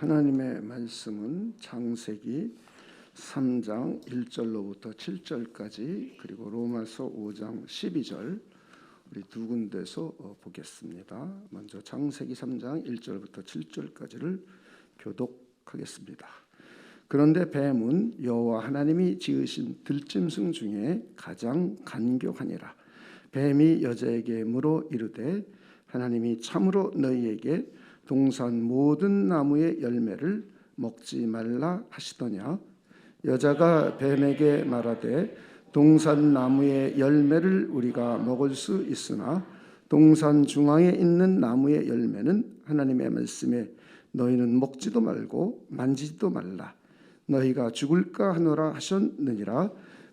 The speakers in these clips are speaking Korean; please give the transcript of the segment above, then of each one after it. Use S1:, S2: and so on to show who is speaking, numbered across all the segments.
S1: 하나님의 말씀은 창세기 3장 1절로부터 7절까지 그리고 로마서 5장 12절 우리 두 군데서 보겠습니다. 먼저 창세기 3장 1절부터 7절까지를 교독하겠습니다. 그런데 뱀은 여호와 하나님이 지으신 들짐승 중에 가장 간교하니라. 뱀이 여자에게 물어 이르되 하나님이 참으로 너희에게 동산 모든 나무의 열매를 먹지 말라 하시더냐. 여자가 뱀에게 말하되 동산 나무의 열매를 우리가 먹을 수 있으나 동산 중앙에 있는 나무의 열매는 하나님의 말씀에 너희는 먹지도 말고 만지지도 말라. 너희가 죽을까 하노라 하셨느니라.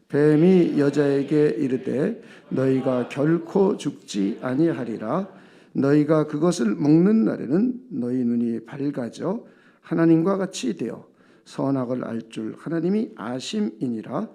S1: 뱀이 여자에게 이르되 너희가 결코 죽지 아니하리라. 너희가 그것을 먹는 날에는 너희 눈이 밝아져 하나님과 같이 되어 선악을 알 줄 하나님이 아심이니라.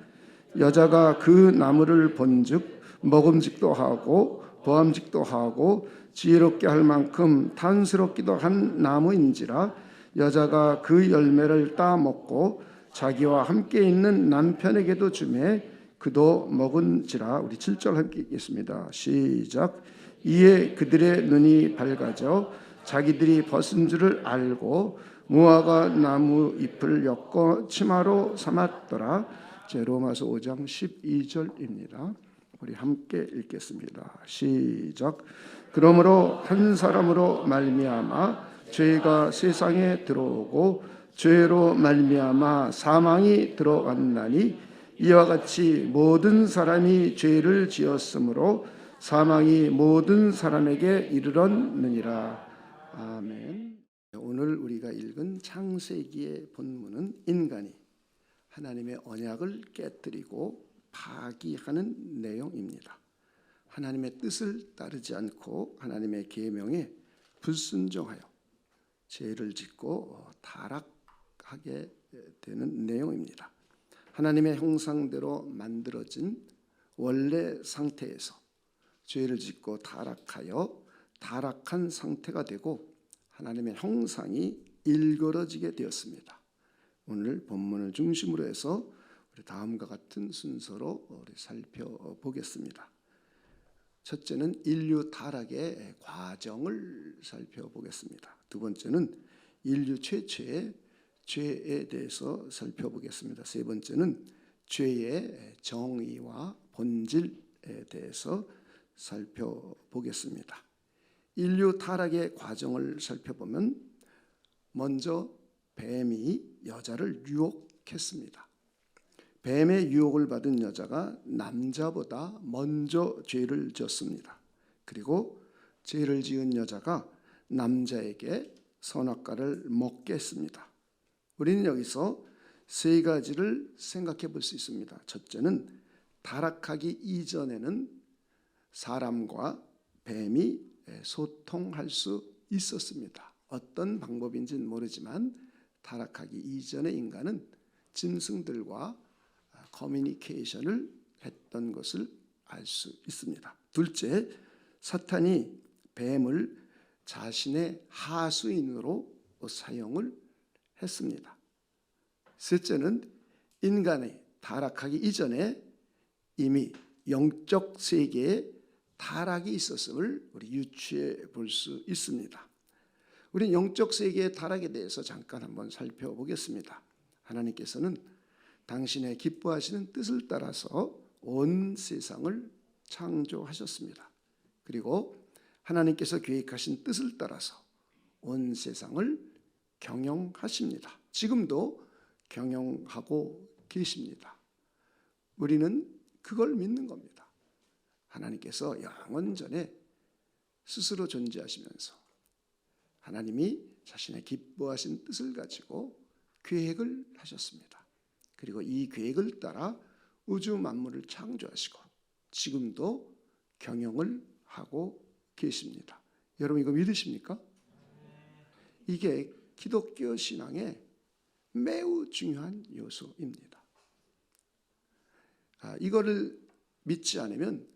S1: 여자가 그 나무를 본즉 먹음직도 하고 보암직도 하고 지혜롭게 할 만큼 탐스럽기도 한 나무인지라. 여자가 그 열매를 따 먹고 자기와 함께 있는 남편에게도 주매 그도 먹은지라. 우리 7절 함께 읽겠습니다. 시작. 이에 그들의 눈이 밝아져 자기들이 벗은 줄을 알고 무화과 나무 잎을 엮어 치마로 삼았더라. 로마서 5장 12절입니다. 우리 함께 읽겠습니다. 시작. 그러므로 한 사람으로 말미암아 죄가 세상에 들어오고 죄로 말미암아 사망이 들어왔나니 이와 같이 모든 사람이 죄를 지었으므로 사망이 모든 사람에게 이르렀느니라. 아멘. 오늘 우리가 읽은 창세기의 본문은 인간이 하나님의 언약을 깨뜨리고 파기하는 내용입니다. 하나님의 뜻을 따르지 않고 하나님의 계명에 불순종하여 죄를 짓고 타락하게 되는 내용입니다. 하나님의 형상대로 만들어진 원래 상태에서 죄를 짓고 타락하여 타락한 상태가 되고 하나님의 형상이 일그러지게 되었습니다. 오늘 본문을 중심으로 해서 우리 다음과 같은 순서로 우리 살펴보겠습니다. 첫째는 인류 타락의 과정을 살펴보겠습니다. 두 번째는 인류 최초의 죄에 대해서 살펴보겠습니다. 세 번째는 죄의 정의와 본질에 대해서 살펴보겠습니다. 인류 타락의 과정을 살펴보면 먼저 뱀이 여자를 유혹했습니다. 뱀의 유혹을 받은 여자가 남자보다 먼저 죄를 지었습니다. 그리고 죄를 지은 여자가 남자에게 선악과를 먹게 했습니다. 우리는 여기서 세 가지를 생각해 볼 수 있습니다. 첫째는 타락하기 이전에는 사람과 뱀이 소통할 수 있었습니다. 어떤 방법인지는 모르지만 타락하기 이전의 인간은 짐승들과 커뮤니케이션을 했던 것을 알 수 있습니다. 둘째, 사탄이 뱀을 자신의 하수인으로 사용을 했습니다. 셋째는 인간이 타락하기 이전에 이미 영적 세계에 타락이 있었음을 우리 유추해 볼 수 있습니다. 우리는 영적 세계의 타락에 대해서 잠깐 한번 살펴보겠습니다. 하나님께서는 당신의 기뻐하시는 뜻을 따라서 온 세상을 창조하셨습니다. 그리고 하나님께서 계획하신 뜻을 따라서 온 세상을 경영하십니다. 지금도 경영하고 계십니다. 우리는 그걸 믿는 겁니다. 하나님께서 영원전에 스스로 존재하시면서 하나님이 자신의 기뻐하신 뜻을 가지고 계획을 하셨습니다. 그리고 이 계획을 따라 우주 만물을 창조하시고 지금도 경영을 하고 계십니다. 여러분 이거 믿으십니까? 이게 기독교 신앙의 매우 중요한 요소입니다. 이거를 믿지 않으면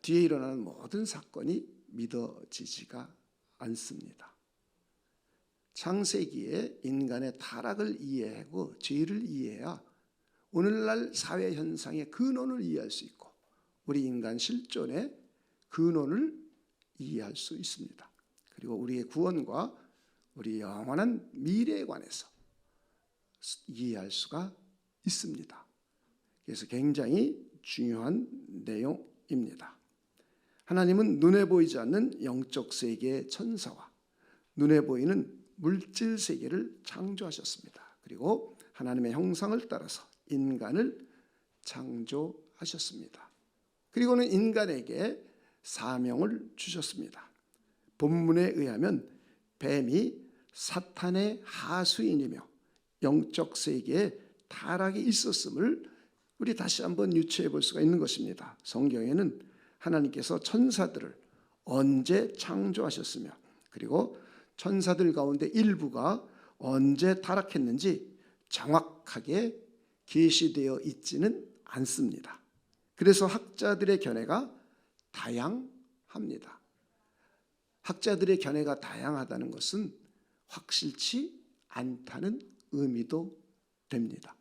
S1: 뒤에 일어나는 모든 사건이 믿어지지가 않습니다. 창세기에 인간의 타락을 이해하고 죄를 이해해야 오늘날 사회 현상의 근원을 이해할 수 있고 우리 인간 실존의 근원을 이해할 수 있습니다. 그리고 우리의 구원과 우리 영원한 미래에 관해서 이해할 수가 있습니다. 그래서 굉장히 중요한 내용입니다. 하나님은 눈에 보이지 않는 영적 세계의 천사와 눈에 보이는 물질 세계를 창조하셨습니다. 그리고 하나님의 형상을 따라서 인간을 창조하셨습니다. 그리고는 인간에게 사명을 주셨습니다. 본문에 의하면 뱀이 사탄의 하수인이며 영적 세계에 타락이 있었음을 우리 다시 한번 유추해 볼 수가 있는 것입니다. 성경에는 하나님께서 천사들을 언제 창조하셨으며 그리고 천사들 가운데 일부가 언제 타락했는지 정확하게 계시되어 있지는 않습니다. 그래서 학자들의 견해가 다양합니다. 학자들의 견해가 다양하다는 것은 확실치 않다는 의미도 됩니다.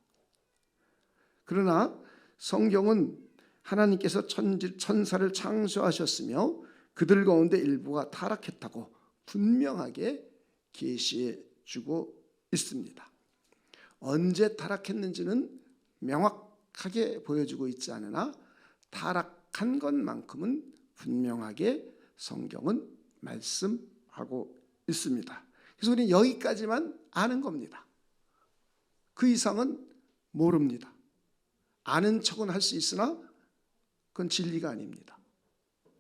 S1: 그러나 성경은 하나님께서 천사를 창조하셨으며 그들 가운데 일부가 타락했다고 분명하게 계시해 주고 있습니다. 언제 타락했는지는 명확하게 보여주고 있지 않으나 타락한 것만큼은 분명하게 성경은 말씀하고 있습니다. 그래서 우리는 여기까지만 아는 겁니다. 그 이상은 모릅니다. 아는 척은 할 수 있으나 그건 진리가 아닙니다.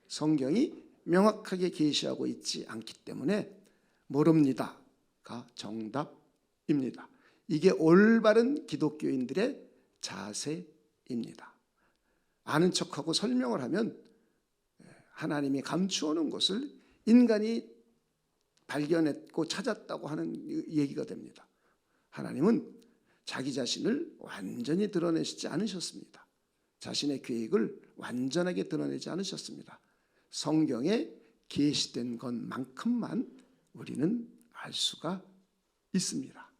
S1: 성경이 명확하게 계시하고 있지 않기 때문에 모릅니다가 정답입니다. 이게 올바른 기독교인들의 자세입니다. 아는 척하고 설명을 하면 하나님이 감추어 놓은 것을 인간이 발견했고 찾았다고 하는 얘기가 됩니다. 하나님은 자기 자신을 완전히 드러내시지 않으셨습니다. 자신의 계획을 완전하게 드러내지 않으셨습니다. 성경에 계시된 것만큼만 우리는 알 수가 있습니다.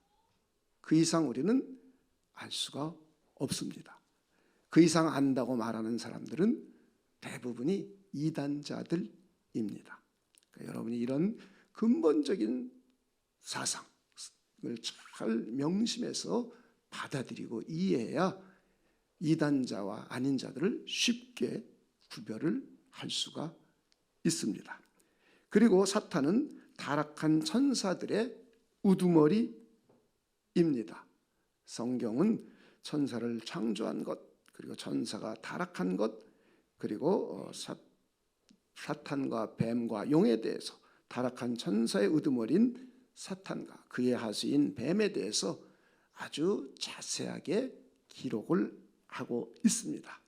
S1: 그 이상 우리는 알 수가 없습니다. 그 이상 안다고 말하는 사람들은 대부분이 이단자들입니다. 그러니까 여러분이 이런 근본적인 사상을 잘 명심해서 받아들이고 이해해야 이단자와 아닌 자들을 쉽게 구별을 할 수가 있습니다. 그리고 사탄은 타락한 천사들의 우두머리입니다. 성경은 천사를 창조한 것, 그리고 천사가 타락한 것, 그리고 사탄과 뱀과 용에 대해서 타락한 천사의 우두머리인 사탄과 그의 하수인 뱀에 대해서 아주 자세하게 기록을 하고 있습니다.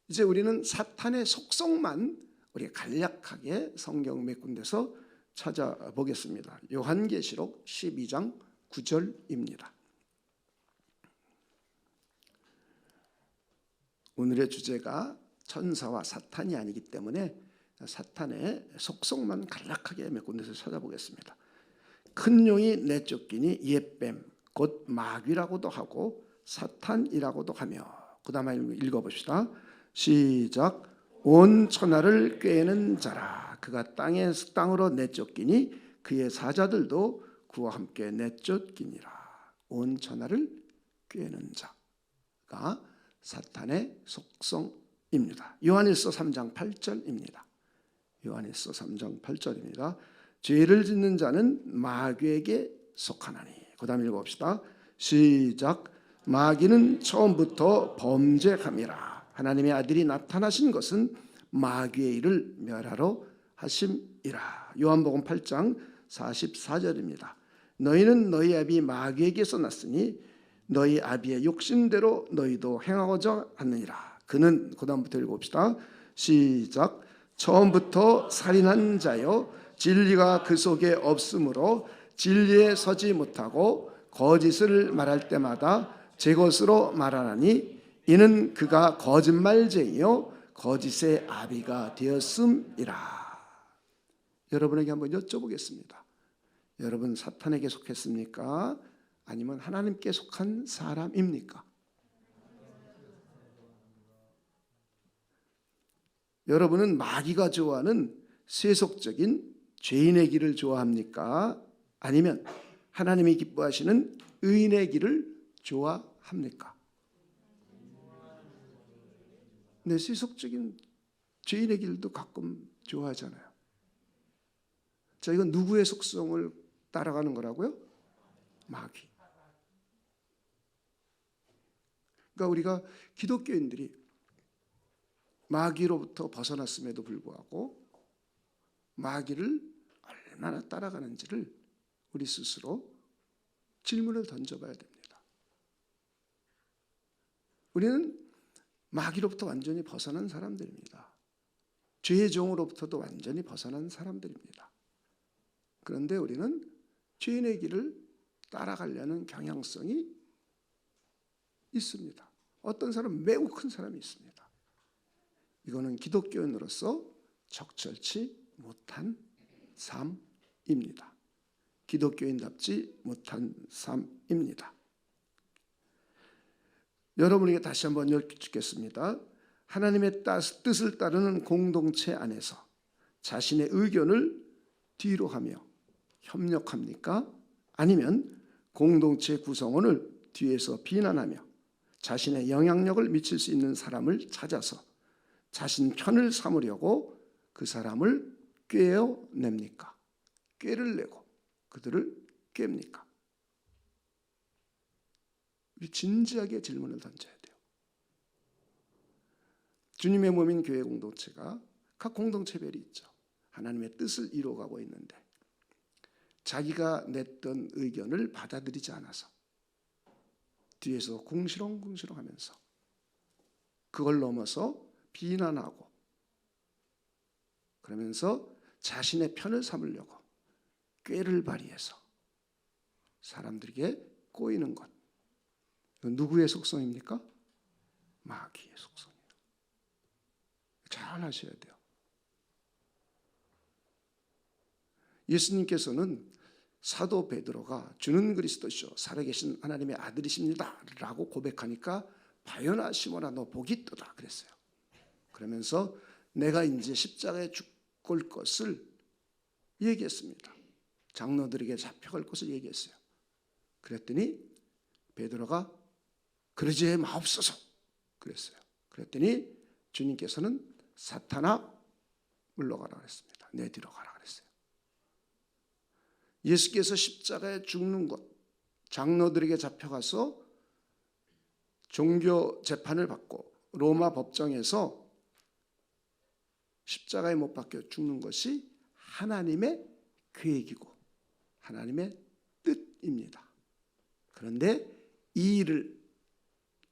S1: 이제 우리는 사탄의 속성만 우리가 간략하게 성경 몇 군데서 찾아보겠습니다. 요한계시록 12장 9절입니다. 오늘의 주제가 천사와 사탄이 아니기 때문에 사탄의 속성만 간략하게 몇 군데서 찾아보겠습니다. 큰 용이 내쫓기니 옛뱀 곧 마귀라고도 하고 사탄이라고도 하며, 그 다음에 읽어봅시다. 시작. 온 천하를 꾀는 자라. 그가 땅으로 내쫓기니 그의 사자들도 그와 함께 내쫓기니라. 온 천하를 꾀는 자가 사탄의 속성입니다. 요한일서 3장 8절입니다. 요한일서 3장 8절입니다. 죄를 짓는 자는 마귀에게 속하나니. 그 다음 읽어봅시다. 시작. 마귀는 처음부터 범죄함이라. 하나님의 아들이 나타나신 것은 마귀의 일을 멸하러 하심이라. 요한복음 8장 44절입니다. 너희는 너희 아비 마귀에게서 났으니 너희 아비의 욕심대로 너희도 행하고자 하느니라. 그는, 그 다음부터 읽어봅시다. 시작. 처음부터 살인한 자요 진리가 그 속에 없으므로 진리에 서지 못하고 거짓을 말할 때마다 제 것으로 말하나니 이는 그가 거짓말쟁이요 거짓의 아비가 되었음이라. 여러분에게 한번 여쭤보겠습니다. 여러분 사탄에게 속했습니까? 아니면 하나님께 속한 사람입니까? 여러분은 마귀가 좋아하는 세속적인 죄인의 길을 좋아합니까? 아니면 하나님이 기뻐하시는 의인의 길을 좋아합니까? 네, 세속적인 죄인의 길도 가끔 좋아하잖아요. 자, 이건 누구의 속성을 따라가는 거라고요? 마귀. 그러니까 우리가 기독교인들이 마귀로부터 벗어났음에도 불구하고 마귀를 얼마나 따라가는지를 우리 스스로 질문을 던져봐야 됩니다. 우리는 마귀로부터 완전히 벗어난 사람들입니다. 죄의 종으로부터도 완전히 벗어난 사람들입니다. 그런데 우리는 죄인의 길을 따라가려는 경향성이 있습니다. 어떤 사람은 매우 큰 사람이 있습니다. 이거는 기독교인으로서 적절치 못한 삶입니다. 기독교인답지 못한 삶입니다. 여러분에게 다시 한번 여쭙겠습니다. 하나님의 뜻을 따르는 공동체 안에서 자신의 의견을 뒤로 하며 협력합니까? 아니면 공동체 구성원을 뒤에서 비난하며 자신의 영향력을 미칠 수 있는 사람을 찾아서 자신 편을 삼으려고 그 사람을 꿰어냅니까? 꾀를 내고 그들을 깹니까? 진지하게 질문을 던져야 돼요. 주님의 몸인 교회 공동체가 각 공동체별이 있죠. 하나님의 뜻을 이루어가고 있는데 자기가 냈던 의견을 받아들이지 않아서 뒤에서 궁시렁궁시렁하면서 그걸 넘어서 비난하고 그러면서 자신의 편을 삼으려고 꾀를 발휘해서 사람들에게 꼬이는 것. 누구의 속성입니까? 마귀의 속성이에요. 잘 아셔야 돼요. 예수님께서는 사도 베드로가 주는 그리스도시요 살아계신 하나님의 아들이십니다 라고 고백하니까 바요나 시몬아 너 복이 있도다 그랬어요. 그러면서 내가 이제 십자가에 죽을 것을 얘기했습니다. 장로들에게 잡혀갈 것을 얘기했어요. 그랬더니 베드로가 그러지 마옵소서 그랬어요. 그랬더니 주님께서는 사탄아 물러가라 그랬습니다. 내 뒤로 가라 그랬어요. 예수께서 십자가에 죽는 것, 장로들에게 잡혀가서 종교 재판을 받고 로마 법정에서 십자가에 못 박혀 죽는 것이 하나님의 계획이고 하나님의 뜻입니다. 그런데 이 일을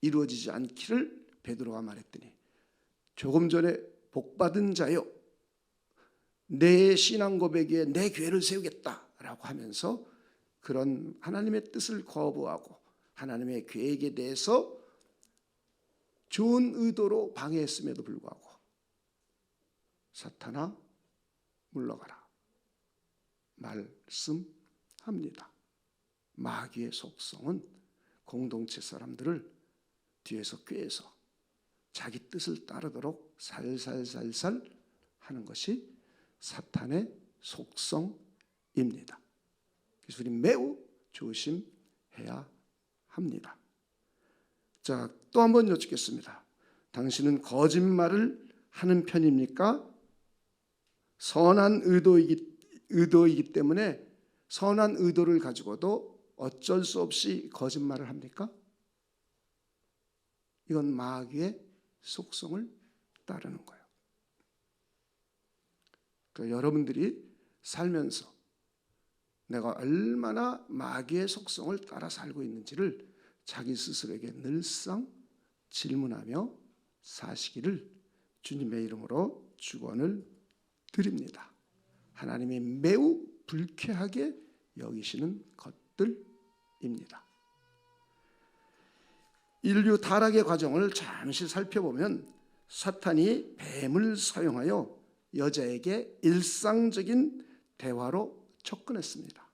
S1: 이루어지지 않기를 베드로가 말했더니 조금 전에 복받은 자요 내 신앙 고백에 내 교회를 세우겠다라고 하면서 그런 하나님의 뜻을 거부하고 하나님의 계획에 대해서 좋은 의도로 방해했음에도 불구하고 사탄아 물러가라 말씀합니다. 마귀의 속성은 공동체 사람들을 뒤에서 꾀해서 자기 뜻을 따르도록 살살살살 하는 것이 사탄의 속성입니다. 그래서 우리 매우 조심해야 합니다. 자, 또 한 번 여쭙겠습니다. 당신은 거짓말을 하는 편입니까? 선한 의도이기 때문에 선한 의도를 가지고도 어쩔 수 없이 거짓말을 합니까? 이건 마귀의 속성을 따르는 거예요. 그러니까 여러분들이 살면서 내가 얼마나 마귀의 속성을 따라 살고 있는지를 자기 스스로에게 늘상 질문하며 사시기를 주님의 이름으로 축원을 드립니다. 하나님이 매우 불쾌하게 여기시는 것들입니다. 인류 타락의 과정을 잠시 살펴보면 사탄이 뱀을 사용하여 여자에게 일상적인 대화로 접근했습니다.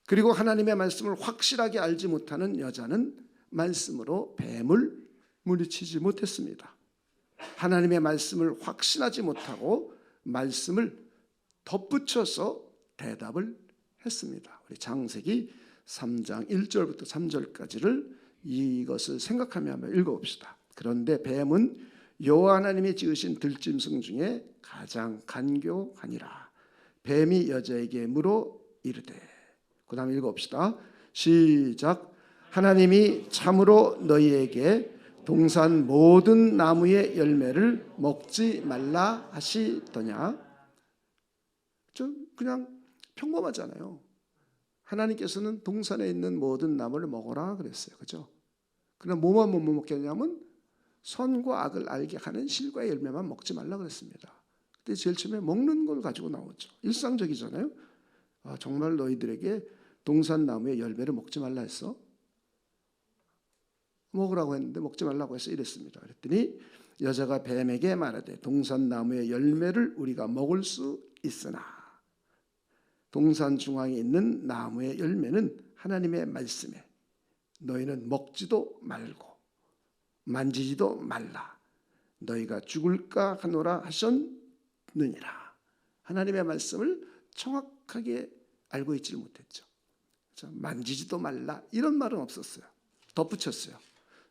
S1: 그리고 하나님의 말씀을 확실하게 알지 못하는 여자는 말씀으로 뱀을 물리치지 못했습니다. 하나님의 말씀을 확신하지 못하고 말씀을 덧붙여서 대답을 했습니다. 우리 창세기 3장 1절부터 3절까지를 이것을 생각하며 한번 읽어봅시다. 그런데 뱀은 여호와 하나님이 지으신 들짐승 중에 가장 간교하니라. 뱀이 여자에게 물어 이르되, 그 다음에 읽어봅시다. 시작. 하나님이 참으로 너희에게 동산 모든 나무의 열매를 먹지 말라 하시더냐? 그냥 평범하잖아요. 하나님께서는 동산에 있는 모든 나무를 먹어라 그랬어요. 그죠? 그러나 뭐만 못 먹겠냐면 선과 악을 알게 하는 실과의 열매만 먹지 말라 그랬습니다. 근데 제일 처음에 먹는 걸 가지고 나오죠. 일상적이잖아요. 정말 너희들에게 동산 나무의 열매를 먹지 말라 했어? 먹으라고 했는데 먹지 말라고 해서 이랬습니다. 그랬더니 여자가 뱀에게 말하되 동산 나무의 열매를 우리가 먹을 수 있으나 동산 중앙에 있는 나무의 열매는 하나님의 말씀에 너희는 먹지도 말고 만지지도 말라. 너희가 죽을까 하노라 하셨느니라. 하나님의 말씀을 정확하게 알고 있지를 못했죠. 만지지도 말라 이런 말은 없었어요. 덧붙였어요.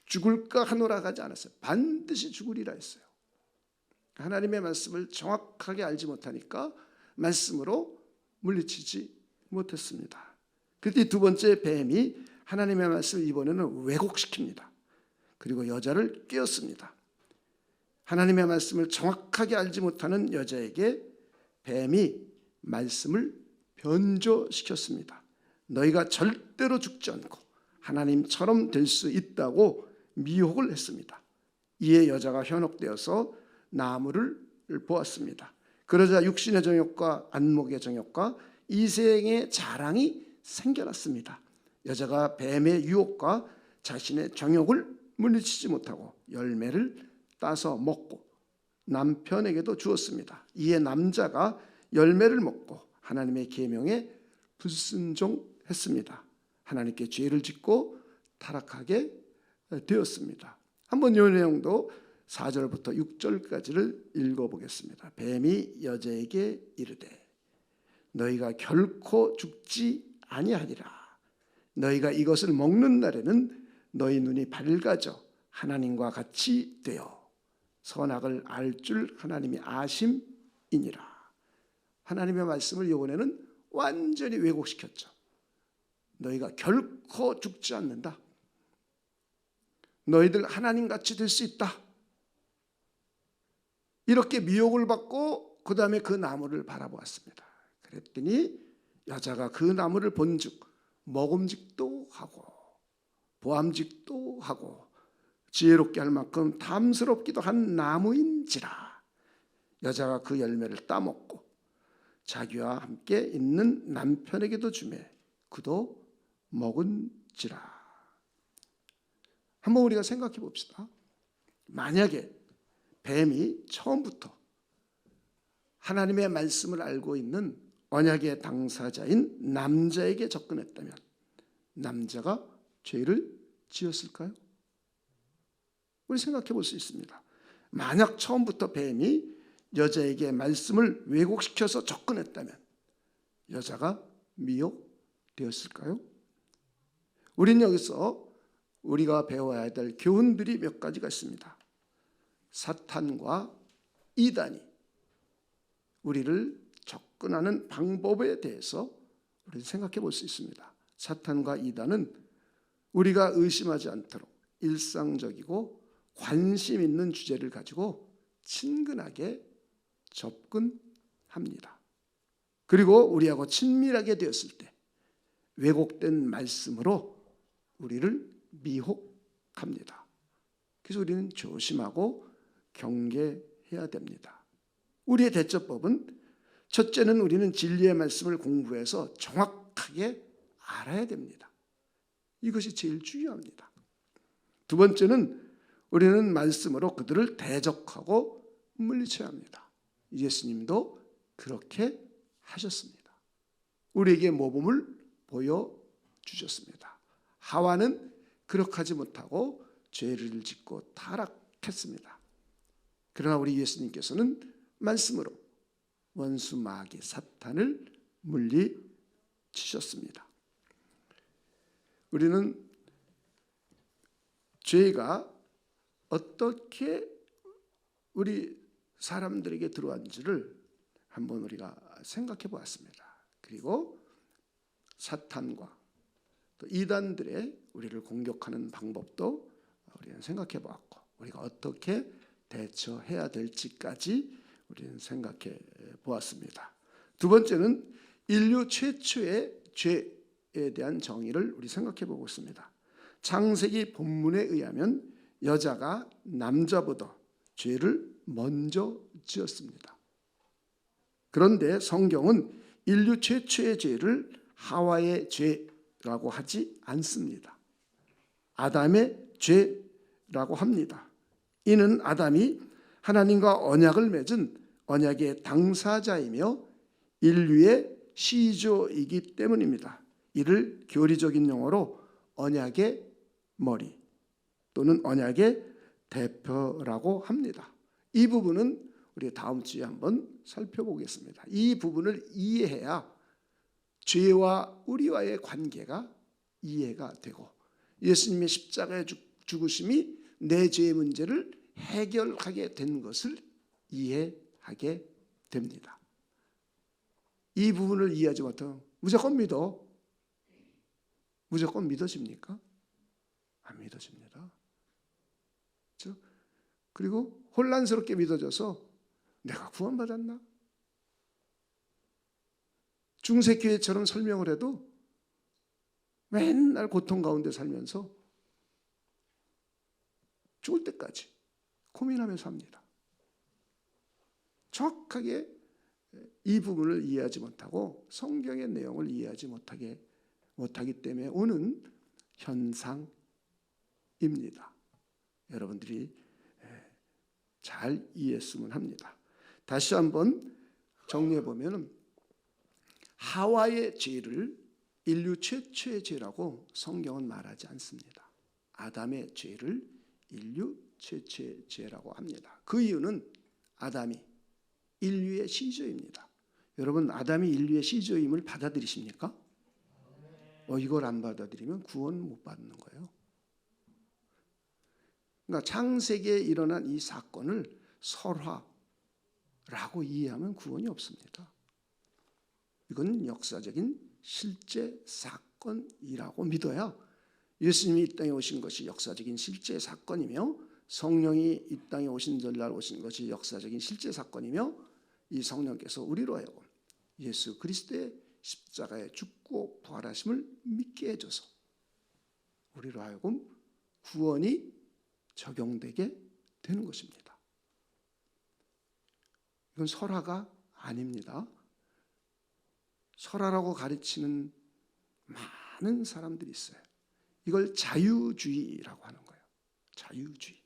S1: 죽을까 하노라 하지 않았어요. 반드시 죽으리라 했어요. 하나님의 말씀을 정확하게 알지 못하니까 말씀으로 물리치지 못했습니다. 그때 두 번째 뱀이 하나님의 말씀을 이번에는 왜곡시킵니다. 그리고 여자를 깨웠습니다. 하나님의 말씀을 정확하게 알지 못하는 여자에게 뱀이 말씀을 변조시켰습니다. 너희가 절대로 죽지 않고 하나님처럼 될 수 있다고 미혹을 했습니다. 이에 여자가 현혹되어서 나무를 보았습니다. 그러자 육신의 정욕과 안목의 정욕과 이생의 자랑이 생겨났습니다. 여자가 뱀의 유혹과 자신의 정욕을 물리치지 못하고 열매를 따서 먹고 남편에게도 주었습니다. 이에 남자가 열매를 먹고 하나님의 계명에 불순종했습니다. 하나님께 죄를 짓고 타락하게 되었습니다. 한번 이 내용도 4절부터 6절까지를 읽어보겠습니다. 뱀이 여자에게 이르되 너희가 결코 죽지 아니하리라. 너희가 이것을 먹는 날에는 너희 눈이 밝아져 하나님과 같이 되어 선악을 알 줄 하나님이 아심이니라. 하나님의 말씀을 이번에는 완전히 왜곡시켰죠. 너희가 결코 죽지 않는다. 너희들 하나님같이 될 수 있다. 이렇게 미혹을 받고 그 다음에 그 나무를 바라보았습니다. 그랬더니 여자가 그 나무를 본즉 먹음직도 하고 보암직도 하고 지혜롭게 할 만큼 탐스럽기도 한 나무인지라. 여자가 그 열매를 따먹고 자기와 함께 있는 남편에게도 주매 그도 먹은지라. 한번 우리가 생각해 봅시다. 만약에 뱀이 처음부터 하나님의 말씀을 알고 있는 언약의 당사자인 남자에게 접근했다면 남자가 죄를 지었을까요? 우리 생각해 볼 수 있습니다. 만약 처음부터 뱀이 여자에게 말씀을 왜곡시켜서 접근했다면 여자가 미혹되었을까요? 우리는 여기서 우리가 배워야 될 교훈들이 몇 가지가 있습니다. 사탄과 이단이 우리를 접근하는 방법에 대해서 우리는 생각해 볼 수 있습니다. 사탄과 이단은 우리가 의심하지 않도록 일상적이고 관심 있는 주제를 가지고 친근하게 접근합니다. 그리고 우리하고 친밀하게 되었을 때 왜곡된 말씀으로 우리를 미혹합니다. 그래서 우리는 조심하고 경계해야 됩니다. 우리의 대처법은 첫째는 우리는 진리의 말씀을 공부해서 정확하게 알아야 됩니다. 이것이 제일 중요합니다. 두 번째는 우리는 말씀으로 그들을 대적하고 물리쳐야 합니다. 예수님도 그렇게 하셨습니다. 우리에게 모범을 보여주셨습니다. 하와는 그렇게 하지 못하고 죄를 짓고 타락했습니다. 그러나 우리 예수님께서는 말씀으로 원수 마귀 사탄을 물리치셨습니다. 우리는 죄가 어떻게 우리 사람들에게 들어왔는지를 한번 우리가 생각해 보았습니다. 그리고 사탄과 또 이단들의 우리를 공격하는 방법도 우리는 생각해 보았고, 우리가 어떻게 대처해야 될지까지 우리는 생각해 보았습니다. 두 번째는 인류 최초의 죄에 대한 정의를 우리 생각해 보고 있습니다. 창세기 본문에 의하면 여자가 남자보다 죄를 먼저 지었습니다. 그런데 성경은 인류 최초의 죄를 하와의 죄라고 하지 않습니다. 아담의 죄라고 합니다. 이는 아담이 하나님과 언약을 맺은 언약의 당사자이며 인류의 시조이기 때문입니다. 이를 교리적인 용어로 언약의 머리 또는 언약의 대표라고 합니다. 이 부분은 우리 다음 주에 한번 살펴보겠습니다. 이 부분을 이해해야 죄와 우리와의 관계가 이해가 되고 예수님의 십자가의 죽으심이 내 죄의 문제를 해결하게 된 것을 이해하게 됩니다. 이 부분을 이해하지 못하면 무조건 믿어. 무조건 믿어집니까? 안 믿어집니다. 그렇죠? 그리고 혼란스럽게 믿어져서 내가 구원받았나? 중세교회처럼 설명을 해도 맨날 고통 가운데 살면서 죽을 때까지 고민하면서 합니다. 정확하게 이 부분을 이해하지 못하고 성경의 내용을 이해하지 못하기 때문에 오는 현상입니다. 여러분들이 잘 이해했으면 합니다. 다시 한번 정리해 보면 하와의 죄를 인류 최초의 죄라고 성경은 말하지 않습니다. 아담의 죄를 인류 최초의 죄라고 합니다. 그 이유는 아담이 인류의 시조입니다. 여러분, 아담이 인류의 시조임을 받아들이십니까? 이걸 안 받아들이면 구원 못 받는 거예요. 그러니까 창세기에 일어난 이 사건을 설화라고 이해하면 구원이 없습니다. 이건 역사적인 실제 사건이라고 믿어야 예수님이 이 땅에 오신 것이 역사적인 실제 사건이며 성령이 이 땅에 오신 전날 오신 것이 역사적인 실제 사건이며 이 성령께서 우리로 하여금 예수 그리스도의 십자가에 죽고 부활하심을 믿게 해줘서 우리로 하여금 구원이 적용되게 되는 것입니다. 이건 설화가 아닙니다. 설화라고 가르치는 많은 사람들이 있어요. 이걸 자유주의라고 하는 거예요. 자유주의.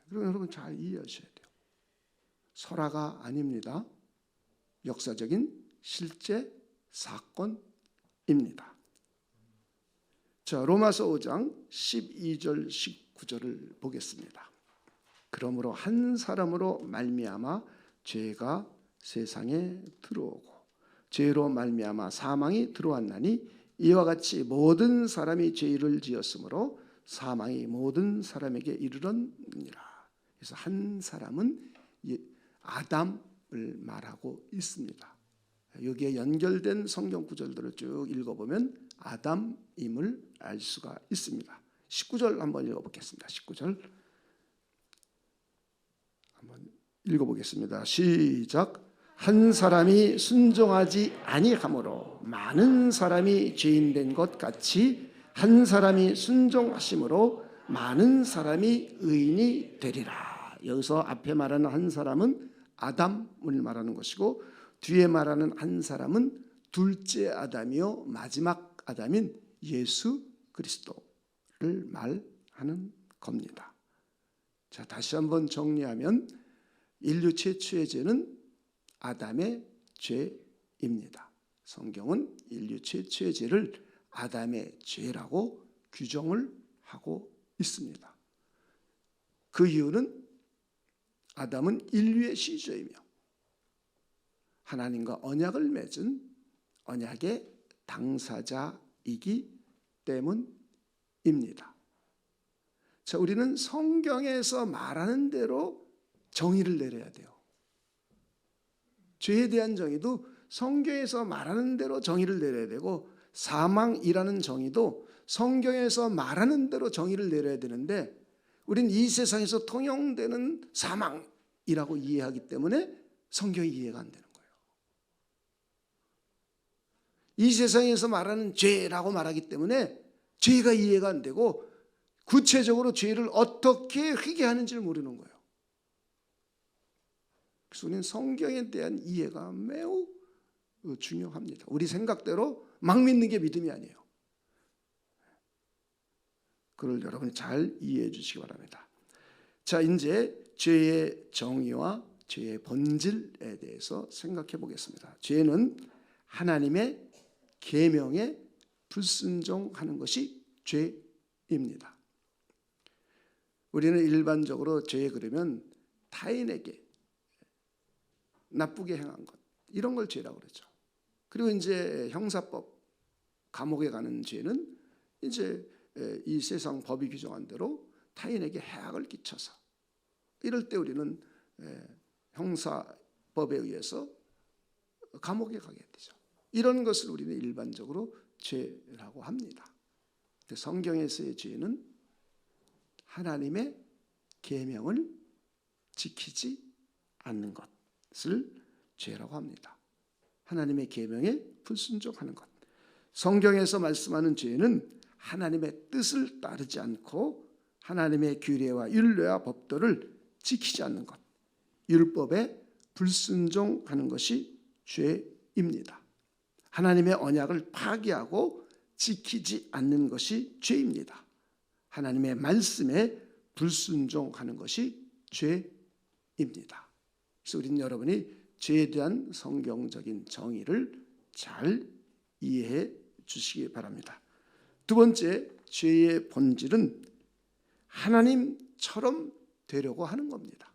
S1: 그럼 여러분 잘 이해하셔야 돼요. 설화가 아닙니다. 역사적인 실제 사건입니다. 자, 로마서 5장 12절 19절을 보겠습니다. 그러므로 한 사람으로 말미암아 죄가 세상에 들어오고 죄로 말미암아 사망이 들어왔나니 이와 같이 모든 사람이 죄를 지었으므로 사망이 모든 사람에게 이르렀느니라. 그래서 한 사람은 아담을 말하고 있습니다. 여기에 연결된 성경 구절들을 쭉 읽어보면 아담임을 알 수가 있습니다. 19절 한번 읽어보겠습니다. 19절 한번 읽어보겠습니다. 시작. 한 사람이 순종하지 아니하므로 많은 사람이 죄인 된 것 같이 한 사람이 순종하심으로 많은 사람이 의인이 되리라. 여기서 앞에 말하는 한 사람은 아담을 말하는 것이고 뒤에 말하는 한 사람은 둘째 아담이요 마지막 아담인 예수 그리스도를 말하는 겁니다. 자, 다시 한번 정리하면 인류 최초의 죄는 아담의 죄입니다. 성경은 인류 최초의 죄를 아담의 죄라고 규정을 하고 있습니다. 그 이유는 아담은 인류의 시조이며 하나님과 언약을 맺은 언약의 당사자이기 때문입니다. 자, 우리는 성경에서 말하는 대로 정의를 내려야 돼요. 죄에 대한 정의도 성경에서 말하는 대로 정의를 내려야 되고, 사망이라는 정의도 성경에서 말하는 대로 정의를 내려야 되는데, 우리는 이 세상에서 통용되는 사망이라고 이해하기 때문에 성경이 이해가 안 되는 거예요. 이 세상에서 말하는 죄라고 말하기 때문에 죄가 이해가 안 되고, 구체적으로 죄를 어떻게 회개하는지를 모르는 거예요. 그래서 우리는 성경에 대한 이해가 매우 중요합니다. 우리 생각대로 막 믿는 게 믿음이 아니에요. 그걸 여러분이 잘 이해해 주시기 바랍니다. 자, 이제 죄의 정의와 죄의 본질에 대해서 생각해 보겠습니다. 죄는 하나님의 계명에 불순종하는 것이 죄입니다. 우리는 일반적으로 죄 그러면 타인에게 나쁘게 행한 것, 이런 걸 죄라고 그러죠. 그리고 이제 형사법, 감옥에 가는 죄는 이제 이 세상 법이 규정한 대로 타인에게 해악을 끼쳐서, 이럴 때 우리는 형사법에 의해서 감옥에 가게 되죠. 이런 것을 우리는 일반적으로 죄라고 합니다. 성경에서의 죄는 하나님의 계명을 지키지 않는 것을 죄라고 합니다. 하나님의 계명에 불순종하는 것. 성경에서 말씀하는 죄는 하나님의 뜻을 따르지 않고 하나님의 규례와 율례와 법도를 지키지 않는 것, 율법에 불순종하는 것이 죄입니다. 하나님의 언약을 파기하고 지키지 않는 것이 죄입니다. 하나님의 말씀에 불순종하는 것이 죄입니다. 그래서 우리는 여러분이 죄에 대한 성경적인 정의를 잘 이해해 주시기 바랍니다. 두 번째, 죄의 본질은 하나님처럼 되려고 하는 겁니다.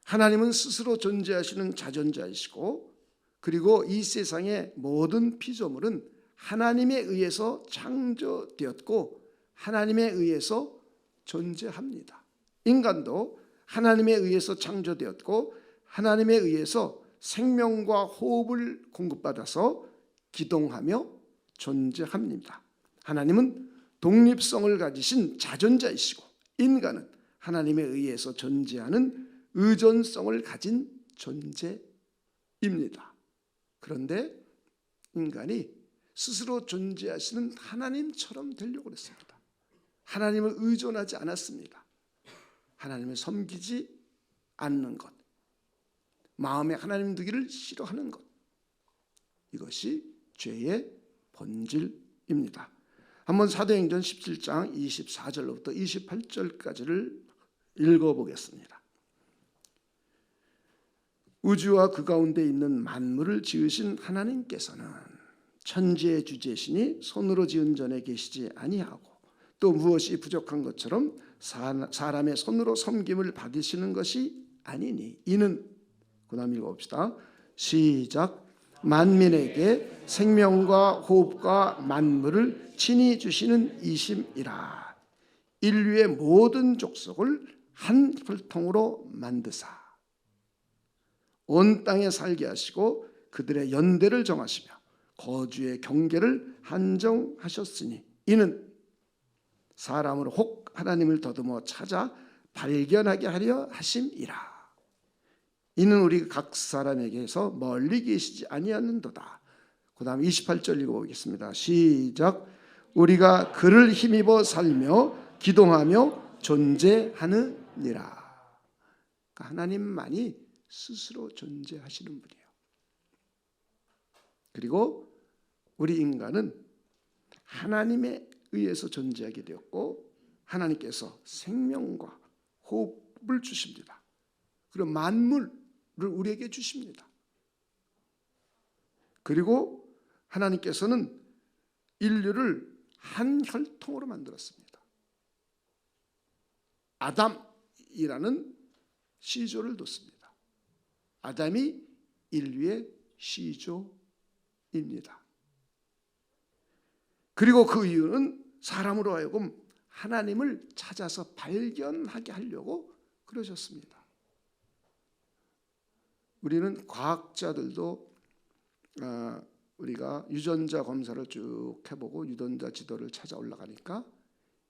S1: 하나님은 스스로 존재하시는 자존자이시고, 그리고 이 세상의 모든 피조물은 하나님에 의해서 창조되었고 하나님에 의해서 존재합니다. 인간도 하나님에 의해서 창조되었고 하나님에 의해서 생명과 호흡을 공급받아서 기동하며 존재합니다. 하나님은 독립성을 가지신 자존자이시고, 인간은 하나님에 의해서 존재하는 의존성을 가진 존재입니다. 그런데 인간이 스스로 존재하시는 하나님처럼 되려고 했습니다. 하나님을 의존하지 않았습니다. 하나님을 섬기지 않는 것, 마음에 하나님 두기를 싫어하는 것, 이것이 죄의 본질입니다. 한번 사도행전 17장 24절로부터 28절까지를 읽어보겠습니다. 우주와 그 가운데 있는 만물을 지으신 하나님께서는 천지의 주제시니 손으로 지은 전에 계시지 아니하고 또 무엇이 부족한 것처럼 사람의 손으로 섬김을 받으시는 것이 아니니, 이는, 그 다음 읽어봅시다. 시작. 만민에게 생명과 호흡과 만물을 친히 주시는 이심이라. 인류의 모든 족속을 한 혈통으로 만드사 온 땅에 살게 하시고 그들의 연대를 정하시며 거주의 경계를 한정하셨으니, 이는 사람으로 혹 하나님을 더듬어 찾아 발견하게 하려 하심이라. 이는 우리 각 사람에게서 멀리 계시지 아니하는도다. 그 다음 28절 읽어보겠습니다. 시작. 우리가 그를 힘입어 살며 기동하며 존재하느니라. 하나님만이 스스로 존재하시는 분이에요. 그리고 우리 인간은 하나님에 의해서 존재하게 되었고, 하나님께서 생명과 호흡을 주십니다. 그리고 만물을 우리에게 주십니다. 그리고 하나님께서는 인류를 한 혈통으로 만들었습니다. 아담이라는 시조를 뒀습니다. 아담이 인류의 시조입니다. 그리고 그 이유는 사람으로 하여금 하나님을 찾아서 발견하게 하려고 그러셨습니다. 우리는 과학자들도 우리가 유전자 검사를 쭉 해보고 유전자 지도를 찾아 올라가니까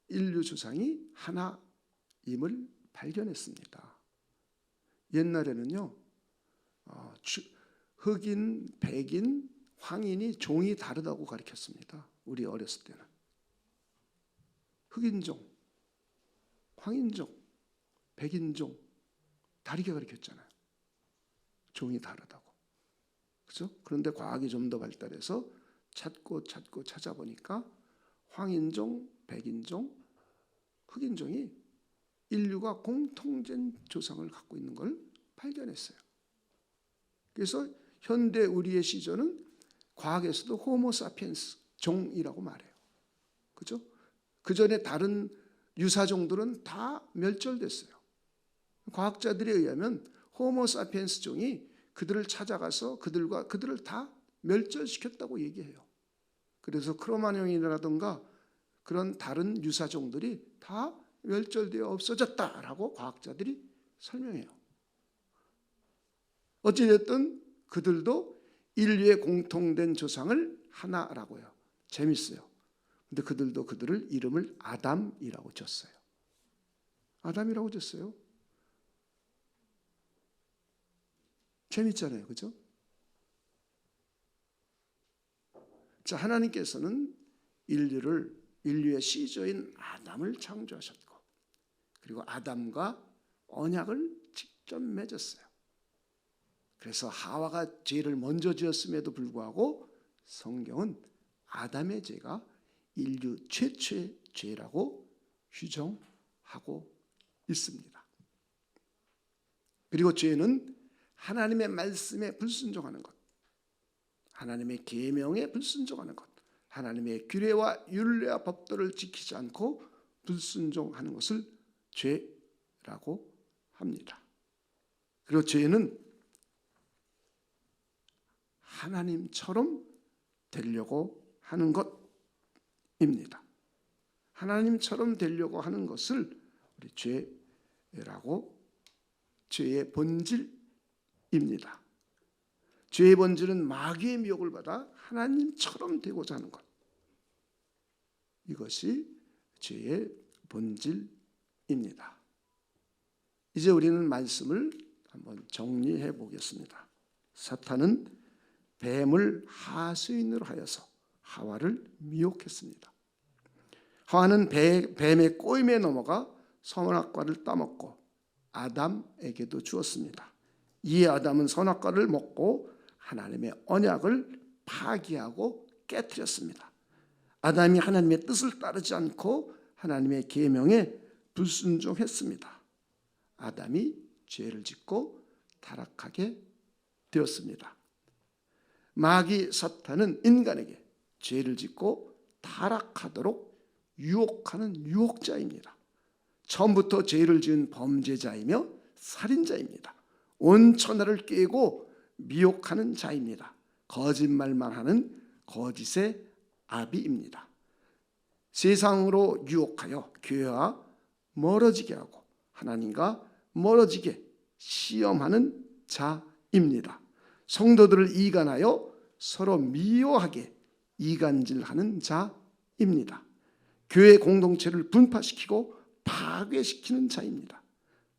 S1: 인류 조상이 하나임을 발견했습니다. 옛날에는요, 흑인, 백인, 황인이 종이 다르다고 가르쳤습니다. 우리 어렸을 때는 흑인종, 황인종, 백인종 다르게 가르쳤잖아요. 종이 다르다고. 그렇죠? 그런데 과학이 좀 더 발달해서 찾고 찾아보니까 황인종, 백인종, 흑인종이 인류가 공통된 조상을 갖고 있는 걸 발견했어요. 그래서 현대 우리의 시조는 과학에서도 호모사피엔스 종이라고 말해요. 그렇죠? 그 전에 다른 유사종들은 다 멸절됐어요. 과학자들에 의하면 호모사피엔스 종이 그들을 찾아가서 그들을 다 멸절시켰다고 얘기해요. 그래서 크로마뇽이라든가 그런 다른 유사종들이 다 멸절되어 없어졌다라고 과학자들이 설명해요. 어찌됐든 그들도 인류의 공통된 조상을 하나라고 해요. 재밌어요. 근데 그들도 그들을 이름을 아담이라고 줬어요. 아담이라고 줬어요. 재밌잖아요. 그죠? 자, 하나님께서는 인류의 시조인 아담을 창조하셨고, 그리고 아담과 언약을 직접 맺었어요. 그래서 하와가 죄를 먼저 지었음에도 불구하고 성경은 아담의 죄가 인류 최초의 죄라고 규정하고 있습니다. 그리고 죄는 하나님의 말씀에 불순종하는 것, 하나님의 계명에 불순종하는 것, 하나님의 규례와 율례와 법도를 지키지 않고 불순종하는 것을 죄라고 합니다. 그리고 죄는 하나님처럼 되려고 하는 것입니다. 하나님처럼 되려고 하는 것을 우리 죄라고, 죄의 본질입니다. 죄의 본질은 마귀의 미혹을 받아 하나님처럼 되고자 하는 것. 이것이 죄의 본질입니다. 이제 우리는 말씀을 한번 정리해 보겠습니다. 사탄은 뱀을 하수인으로 하여서 하와를 미혹했습니다. 하와는 뱀의 꼬임에 넘어가 선악과를 따먹고 아담에게도 주었습니다. 이에 아담은 선악과를 먹고 하나님의 언약을 파기하고 깨뜨렸습니다. 아담이 하나님의 뜻을 따르지 않고 하나님의 계명에 불순종했습니다. 아담이 죄를 짓고 타락하게 되었습니다. 마귀 사탄은 인간에게 죄를 짓고 타락하도록 유혹하는 유혹자입니다. 처음부터 죄를 지은 범죄자이며 살인자입니다. 온 천하를 깨고 미혹하는 자입니다. 거짓말만 하는 거짓의 아비입니다. 세상으로 유혹하여 교회와 멀어지게 하고 하나님과 멀어지게 시험하는 자입니다. 성도들을 이간하여 서로 미워하게 이간질하는 자입니다. 교회 공동체를 분파시키고 파괴시키는 자입니다.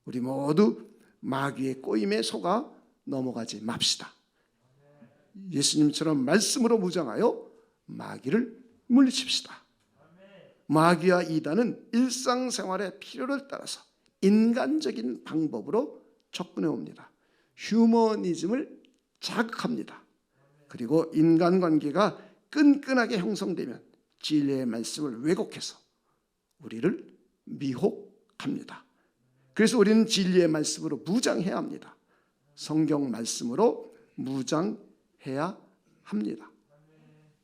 S1: 우리 모두 마귀의 꼬임에 속아 넘어가지 맙시다. 예수님처럼 말씀으로 무장하여 마귀를 물리칩시다. 마귀와 이단은 일상생활의 필요를 따라서 인간적인 방법으로 접근해 옵니다. 휴머니즘을 자극합니다. 그리고 인간관계가 끈끈하게 형성되면 진리의 말씀을 왜곡해서 우리를 미혹합니다. 그래서 우리는 진리의 말씀으로 무장해야 합니다. 성경 말씀으로 무장해야 합니다.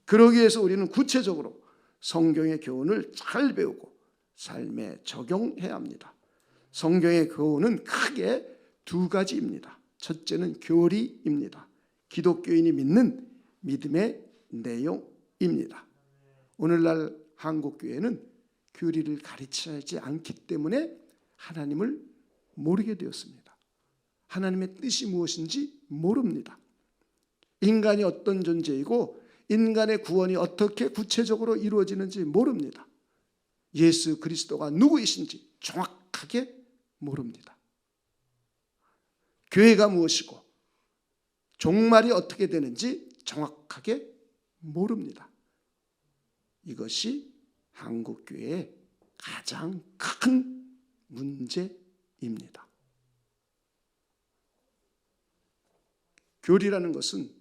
S1: 그러기 위해서 우리는 구체적으로 성경의 교훈을 잘 배우고 삶에 적용해야 합니다. 성경의 교훈은 크게 두 가지입니다. 첫째는 교리입니다. 기독교인이 믿는 믿음의 내용입니다. 오늘날 한국교회는 교리를 가르치지 않기 때문에 하나님을 모르게 되었습니다. 하나님의 뜻이 무엇인지 모릅니다. 인간이 어떤 존재이고 인간의 구원이 어떻게 구체적으로 이루어지는지 모릅니다. 예수 그리스도가 누구이신지 정확하게 모릅니다. 교회가 무엇이고 종말이 어떻게 되는지 정확하게 모릅니다. 이것이 한국교회의 가장 큰 문제입니다. 교리라는 것은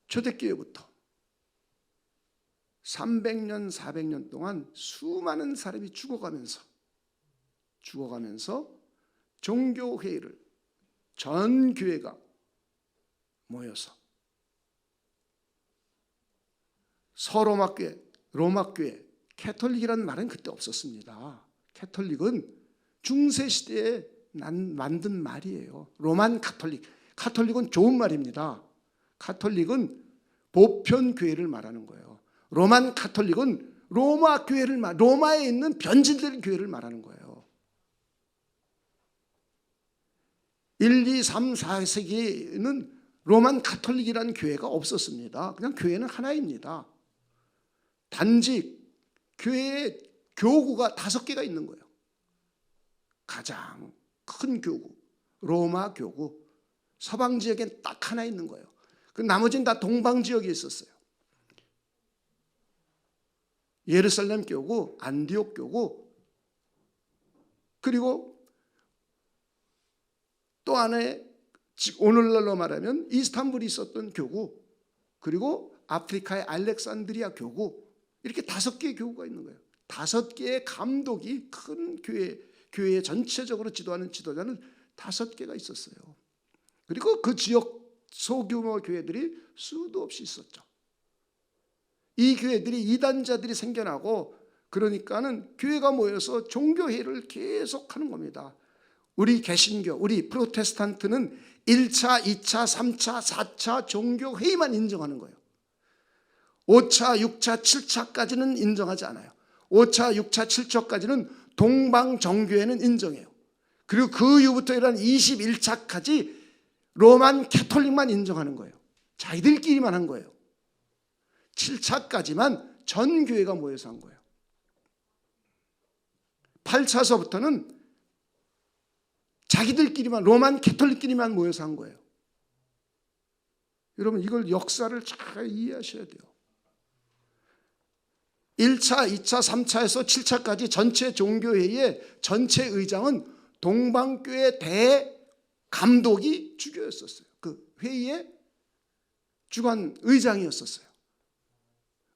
S1: 초대교회부터 300년, 400년 동안 수많은 사람이 죽어가면서 종교회의를 전 교회가 모여서 서로마교회, 로마교회, 캐톨릭이라는 말은 그때 없었습니다. 캐톨릭은 중세시대에 만든 말이에요. 로만 카톨릭, 카톨릭은 좋은 말입니다. 카톨릭은 보편교회를 말하는 거예요. 로만 카톨릭은 로마 교회를 로마에 있는 변질된 교회를 말하는 거예요. 1, 2, 3, 4세기에는 로만 카톨릭이라는 교회가 없었습니다. 그냥 교회는 하나입니다. 단지 교회의 교구가 5개가 있는 거예요. 가장 큰 교구, 로마 교구. 서방 지역엔 딱 하나 있는 거예요. 그 나머지는 다 동방 지역에 있었어요. 예루살렘 교구, 안디옥 교구, 그리고 또 하나의 오늘날로 말하면 이스탄불이 있었던 교구, 그리고 아프리카의 알렉산드리아 교구, 이렇게 5개의 교구가 있는 거예요. 5개의 감독이 큰 교회 전체적으로 지도하는 지도자는 5개가 있었어요. 그리고 그 지역 소규모 교회들이 수도 없이 있었죠. 이 교회들이 이단자들이 생겨나고 그러니까는 교회가 모여서 종교회의를 계속하는 겁니다. 우리 개신교, 우리 프로테스탄트는 1차, 2차, 3차, 4차 종교회의만 인정하는 거예요. 5차, 6차, 7차까지는 인정하지 않아요. 5차, 6차, 7차까지는 동방정교회는 인정해요. 그리고 그 이후부터 일어난 21차까지 로만 캐톨릭만 인정하는 거예요. 자기들끼리만 한 거예요. 7차까지만 전 교회가 모여서 한 거예요. 8차서부터는 자기들끼리만, 로만 캐톨릭끼리만 모여서 한 거예요. 여러분, 이걸 역사를 잘 이해하셔야 돼요. 1차, 2차, 3차에서 7차까지 전체 종교회의의 전체 의장은 동방교회 대감독이 주교였었어요. 그 회의의 주관 의장이었었어요.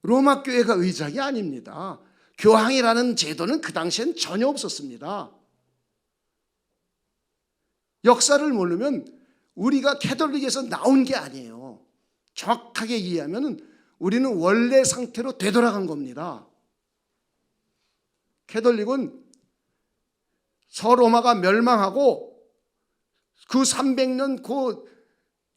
S1: 로마 교회가 의장이 아닙니다. 교황이라는 제도는 그 당시엔 전혀 없었습니다. 역사를 모르면 우리가 캐톨릭에서 나온 게 아니에요. 정확하게 이해하면 우리는 원래 상태로 되돌아간 겁니다. 캐톨릭은 서로마가 멸망하고 그 300년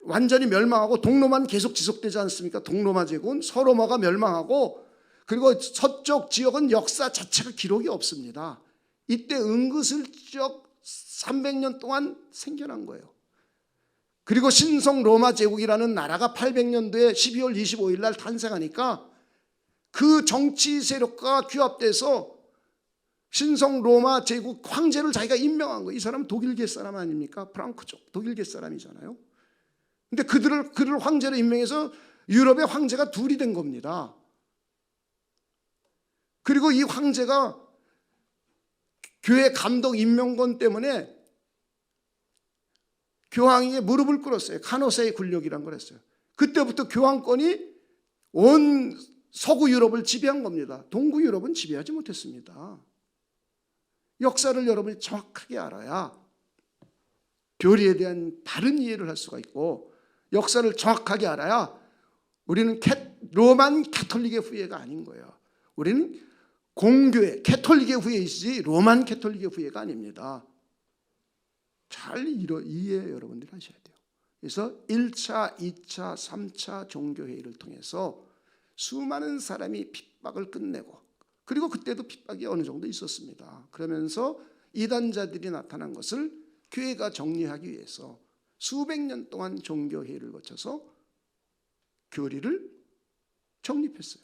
S1: 완전히 멸망하고 동로만 계속 지속되지 않습니까? 동로마 제국은 서로마가 멸망하고 그리고 서쪽 지역은 역사 자체가 기록이 없습니다. 이때 은근슬쩍 300년 동안 생겨난 거예요. 그리고 신성 로마 제국이라는 나라가 800년도에 12월 25일 날 탄생하니까 그 정치 세력과 규합돼서 신성 로마 제국 황제를 자기가 임명한 거예요. 이 사람은 독일계 사람 아닙니까? 프랑크족 독일계 사람이잖아요. 근데 그를 황제로 임명해서 유럽의 황제가 둘이 된 겁니다. 그리고 이 황제가 교회 감독 임명권 때문에 교황에게 무릎을 꿇었어요. 카노세의 굴욕이란 걸 했어요. 그때부터 교황권이 온 서구 유럽을 지배한 겁니다. 동구 유럽은 지배하지 못했습니다. 역사를 여러분이 정확하게 알아야 교리에 대한 바른 이해를 할 수가 있고 역사를 정확하게 알아야 우리는 로만 캐톨릭의 후예가 아닌 거예요. 우리는 공교회 캐톨릭의 후예이지 로만 캐톨릭의 후예가 아닙니다. 잘 이해 여러분들이 하셔야 돼요. 그래서 1차, 2차, 3차 종교회의를 통해서 수많은 사람이 핍박을 끝내고, 그리고 그때도 핍박이 어느 정도 있었습니다. 그러면서 이단자들이 나타난 것을 교회가 정리하기 위해서 수백 년 동안 종교회의를 거쳐서 교리를 정립했어요.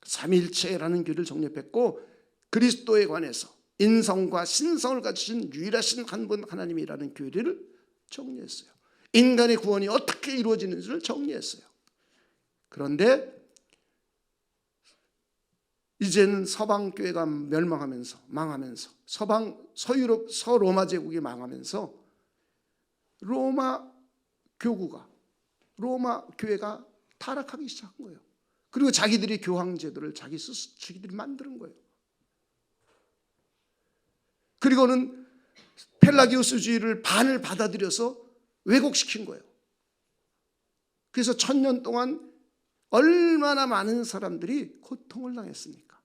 S1: 삼위일체라는 교리를 정립했고, 그리스도에 관해서 인성과 신성을 갖추신 유일하신 한 분 하나님이라는 교리를 정리했어요. 인간의 구원이 어떻게 이루어지는지를 정리했어요. 그런데 이제는 서방교회가 멸망하면서 망하면서 서유럽 서로마 제국이 망하면서 로마 교회가 타락하기 시작한 거예요. 그리고 자기들이 교황 제도를 자기들이 만드는 거예요. 그리고는 펠라기우스주의를 반을 받아들여서 왜곡시킨 거예요. 그래서 1000년 동안 얼마나 많은 사람들이 고통을 당했습니까?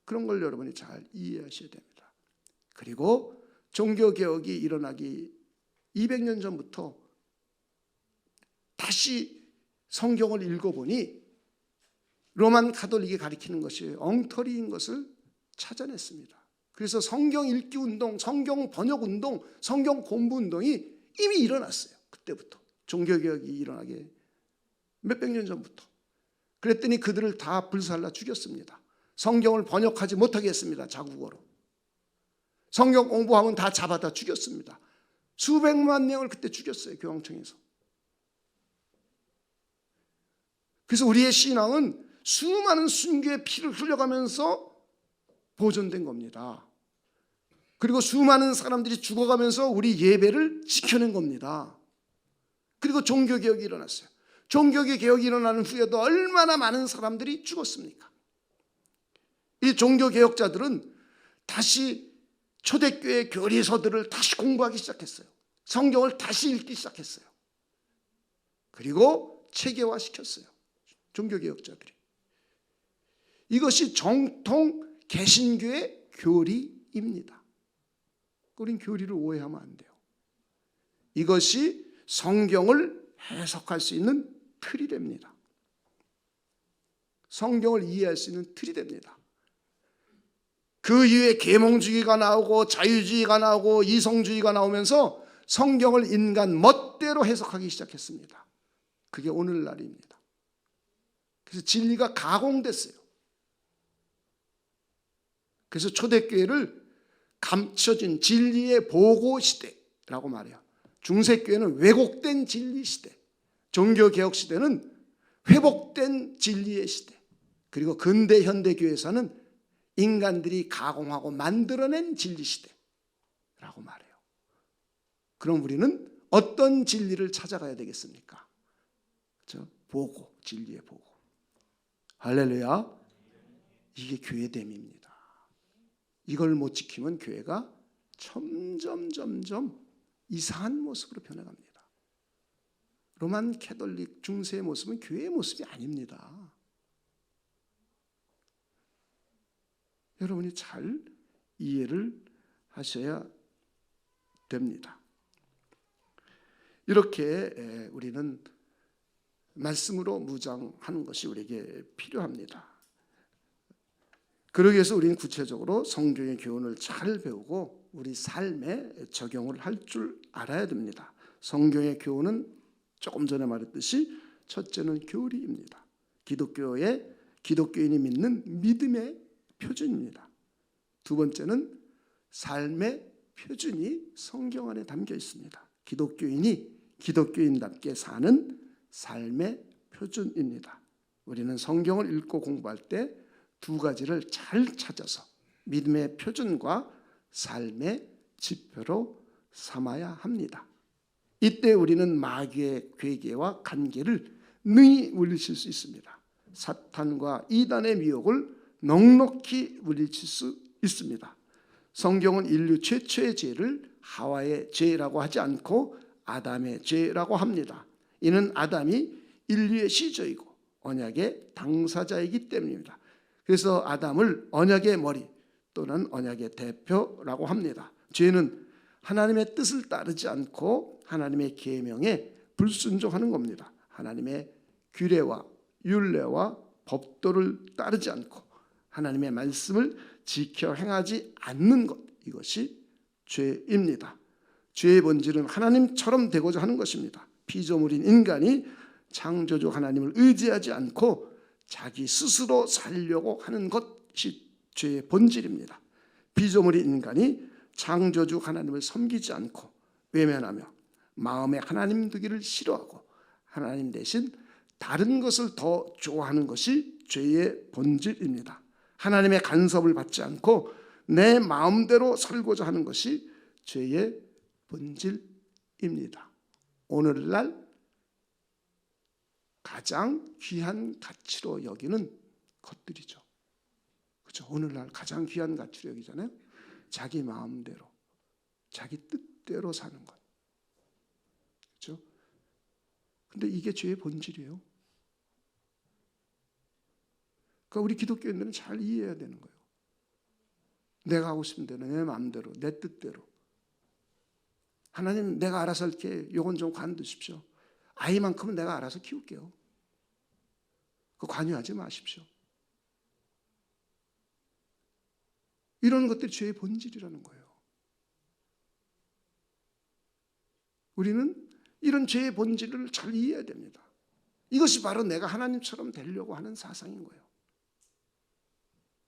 S1: 그런 걸 여러분이 잘 이해하셔야 됩니다. 그리고 종교개혁이 일어나기 200년 전부터 다시 성경을 읽어보니 로만 가톨릭이 가리키는 것이 엉터리인 것을 찾아냈습니다. 그래서 성경 읽기 운동, 성경 번역 운동, 성경 공부 운동이 이미 일어났어요. 그때부터 종교개혁이 일어나게 몇백 년 전부터. 그랬더니 그들을 다 불살라 죽였습니다. 성경을 번역하지 못하게 했습니다. 자국어로. 성경 공부하면 다 잡아다 죽였습니다. 수백만 명을 그때 죽였어요. 교황청에서. 그래서 우리의 신앙은 수많은 순교의 피를 흘려가면서 보존된 겁니다. 그리고 수많은 사람들이 죽어가면서 우리 예배를 지켜낸 겁니다. 그리고 종교개혁이 일어났어요. 종교개혁이 일어나는 후에도 얼마나 많은 사람들이 죽었습니까? 이 종교개혁자들은 다시 초대교회 교리서들을 다시 공부하기 시작했어요. 성경을 다시 읽기 시작했어요. 그리고 체계화시켰어요. 종교개혁자들이. 이것이 정통 개신교의 교리입니다. 우린 교리를 오해하면 안 돼요. 이것이 성경을 해석할 수 있는 틀이 됩니다. 성경을 이해할 수 있는 틀이 됩니다. 그 이후에 계몽주의가 나오고 자유주의가 나오고 이성주의가 나오면서 성경을 인간 멋대로 해석하기 시작했습니다. 그게 오늘날입니다. 그래서 진리가 가공됐어요. 그래서 초대교회를 감춰진 진리의 보고 시대라고 말해요. 중세교회는 왜곡된 진리 시대, 종교개혁 시대는 회복된 진리의 시대, 그리고 근대 현대교회에서는 인간들이 가공하고 만들어낸 진리 시대라고 말해요. 그럼 우리는 어떤 진리를 찾아가야 되겠습니까? 그렇죠? 보고, 진리의 보고. 할렐루야. 이게 교회됨입니다. 이걸 못 지키면 교회가 점점 이상한 모습으로 변해갑니다. 로만 캐톨릭 중세의 모습은 교회의 모습이 아닙니다. 여러분이 잘 이해를 하셔야 됩니다. 이렇게 우리는 말씀으로 무장하는 것이 우리에게 필요합니다. 그러기 위해서 우리는 구체적으로 성경의 교훈을 잘 배우고 우리 삶에 적용을 할 줄 알아야 됩니다. 성경의 교훈은 조금 전에 말했듯이 첫째는 교리입니다. 기독교인이 믿는 믿음의 표준입니다. 두 번째는 삶의 표준이 성경 안에 담겨 있습니다. 기독교인이 기독교인답게 사는 삶의 표준입니다. 우리는 성경을 읽고 공부할 때 두 가지를 잘 찾아서 믿음의 표준과 삶의 지표로 삼아야 합니다. 이때 우리는 마귀의 괴계와 간계를 능히 물리칠 수 있습니다. 사탄과 이단의 미혹을 넉넉히 물리칠 수 있습니다. 성경은 인류 최초의 죄를 하와의 죄라고 하지 않고 아담의 죄라고 합니다. 이는 아담이 인류의 시조이고 언약의 당사자이기 때문입니다. 그래서 아담을 언약의 머리 또는 언약의 대표라고 합니다. 죄는 하나님의 뜻을 따르지 않고 하나님의 계명에 불순종하는 겁니다. 하나님의 규례와 율례와 법도를 따르지 않고 하나님의 말씀을 지켜 행하지 않는 것, 이것이 죄입니다. 죄의 본질은 하나님처럼 되고자 하는 것입니다. 피조물인 인간이 창조주 하나님을 의지하지 않고 자기 스스로 살려고 하는 것이 죄의 본질입니다. 피조물인 인간이 창조주 하나님을 섬기지 않고 외면하며 마음에 하나님 두기를 싫어하고 하나님 대신 다른 것을 더 좋아하는 것이 죄의 본질입니다. 하나님의 간섭을 받지 않고 내 마음대로 살고자 하는 것이 죄의 본질입니다. 오늘날 가장 귀한 가치로 여기는 것들이죠. 그렇죠? 오늘날 가장 귀한 가치로 여기잖아요. 자기 마음대로, 자기 뜻대로 사는 것. 그렇죠? 근데 이게 죄의 본질이에요. 그러니까 우리 기독교인들은 잘 이해해야 되는 거예요. 내가 하고 싶은 대로, 내 마음대로, 내 뜻대로. 하나님, 내가 알아서 할게. 요건 좀 관두십시오. 아이만큼은 내가 알아서 키울게요. 그 관여하지 마십시오. 이런 것들이 죄의 본질이라는 거예요. 우리는 이런 죄의 본질을 잘 이해해야 됩니다. 이것이 바로 내가 하나님처럼 되려고 하는 사상인 거예요.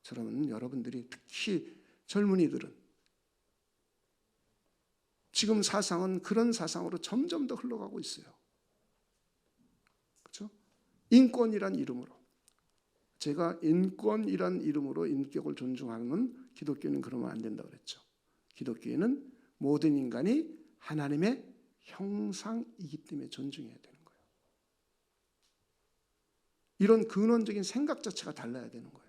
S1: 저는 여러분들이 특히 젊은이들은 지금 사상은 그런 사상으로 점점 더 흘러가고 있어요. 그렇죠? 인권이란 이름으로. 제가 인권이란 이름으로 인격을 존중하는 기독교는 그러면 안 된다고 그랬죠. 기독교인은 모든 인간이 하나님의 형상이기 때문에 존중해야 되는 거예요. 이런 근원적인 생각 자체가 달라야 되는 거예요.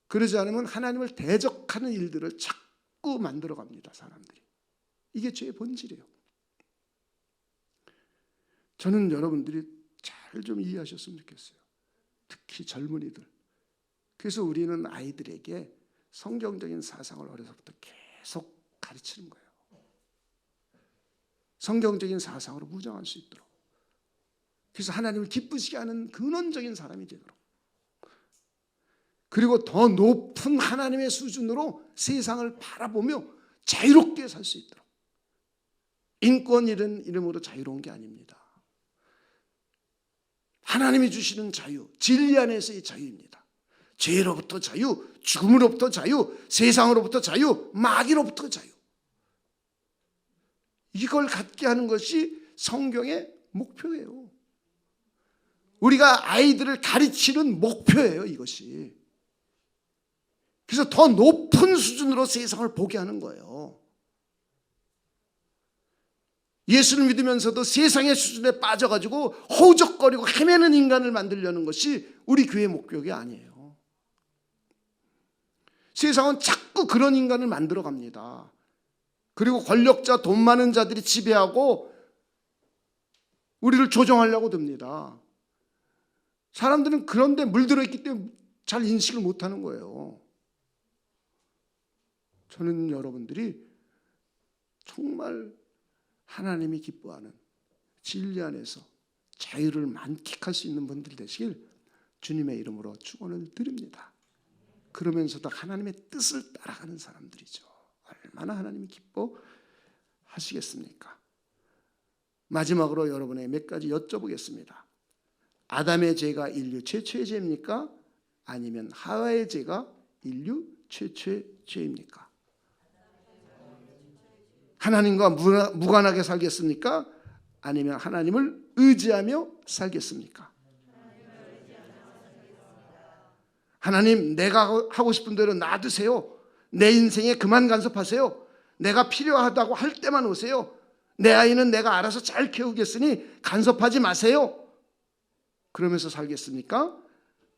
S1: 그러지 않으면 하나님을 대적하는 일들을 자꾸 만들어갑니다, 사람들이. 이게 죄의 본질이에요. 저는 여러분들이 잘 좀 이해하셨으면 좋겠어요. 특히 젊은이들. 그래서 우리는 아이들에게 성경적인 사상을 어려서부터 계속 가르치는 거예요. 성경적인 사상으로 무장할 수 있도록. 그래서 하나님을 기쁘시게 하는 근원적인 사람이 되도록. 그리고 더 높은 하나님의 수준으로 세상을 바라보며 자유롭게 살 수 있도록. 인권 이런 이름으로 자유로운 게 아닙니다. 하나님이 주시는 자유, 진리 안에서의 자유입니다. 죄로부터 자유, 죽음으로부터 자유, 세상으로부터 자유, 마귀로부터 자유. 이걸 갖게 하는 것이 성경의 목표예요. 우리가 아이들을 가르치는 목표예요, 이것이. 그래서 더 높은 수준으로 세상을 보게 하는 거예요. 예수를 믿으면서도 세상의 수준에 빠져가지고 허우적거리고 헤매는 인간을 만들려는 것이 우리 교회 목표가 아니에요. 세상은 자꾸 그런 인간을 만들어갑니다. 그리고 권력자, 돈 많은 자들이 지배하고 우리를 조종하려고 듭니다. 사람들은 그런 데 물들어 있기 때문에 잘 인식을 못하는 거예요. 저는 여러분들이 정말 하나님이 기뻐하는 진리 안에서 자유를 만끽할 수 있는 분들 되시길 주님의 이름으로 축원을 드립니다. 그러면서도 하나님의 뜻을 따라가는 사람들이죠. 얼마나 하나님이 기뻐하시겠습니까? 마지막으로 여러분에게 몇 가지 여쭤보겠습니다. 아담의 죄가 인류 최초의 죄입니까? 아니면 하와의 죄가 인류 최초의 죄입니까? 하나님과 무관하게 살겠습니까? 아니면 하나님을 의지하며 살겠습니까? 하나님, 내가 하고 싶은 대로 놔두세요. 내 인생에 그만 간섭하세요. 내가 필요하다고 할 때만 오세요. 내 아이는 내가 알아서 잘 키우겠으니 간섭하지 마세요. 그러면서 살겠습니까?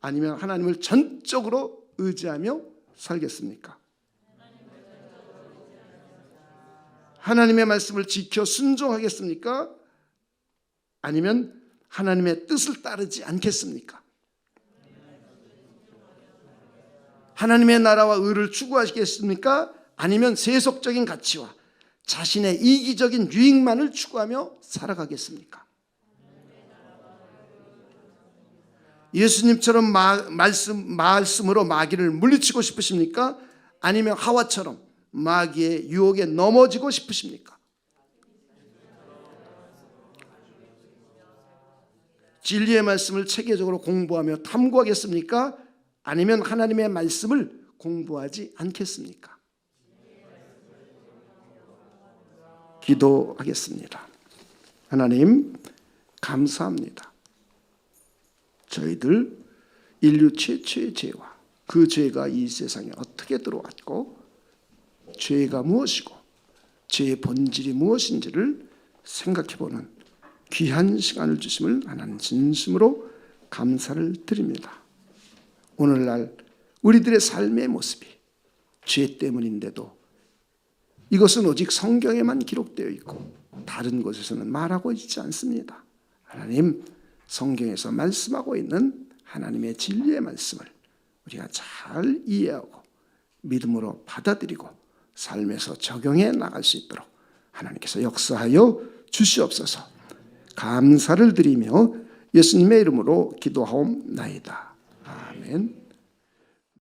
S1: 아니면 하나님을 전적으로 의지하며 살겠습니까? 하나님의 말씀을 지켜 순종하겠습니까? 아니면 하나님의 뜻을 따르지 않겠습니까? 하나님의 나라와 의를 추구하시겠습니까? 아니면 세속적인 가치와 자신의 이기적인 유익만을 추구하며 살아가겠습니까? 예수님처럼 말씀으로 마귀를 물리치고 싶으십니까? 아니면 하와처럼 마귀의 유혹에 넘어지고 싶으십니까? 진리의 말씀을 체계적으로 공부하며 탐구하겠습니까? 아니면 하나님의 말씀을 공부하지 않겠습니까? 기도하겠습니다. 하나님, 감사합니다. 저희들 인류 최초의 죄와 그 죄가 이 세상에 어떻게 들어왔고 죄가 무엇이고 죄의 본질이 무엇인지를 생각해보는 귀한 시간을 주심을 하나님 진심으로 감사를 드립니다. 오늘날 우리들의 삶의 모습이 죄 때문인데도 이것은 오직 성경에만 기록되어 있고 다른 곳에서는 말하고 있지 않습니다. 하나님, 성경에서 말씀하고 있는 하나님의 진리의 말씀을 우리가 잘 이해하고 믿음으로 받아들이고 삶에서 적용해 나갈 수 있도록 하나님께서 역사하여 주시옵소서. 감사를 드리며 예수님의 이름으로 기도하옵나이다. 아멘.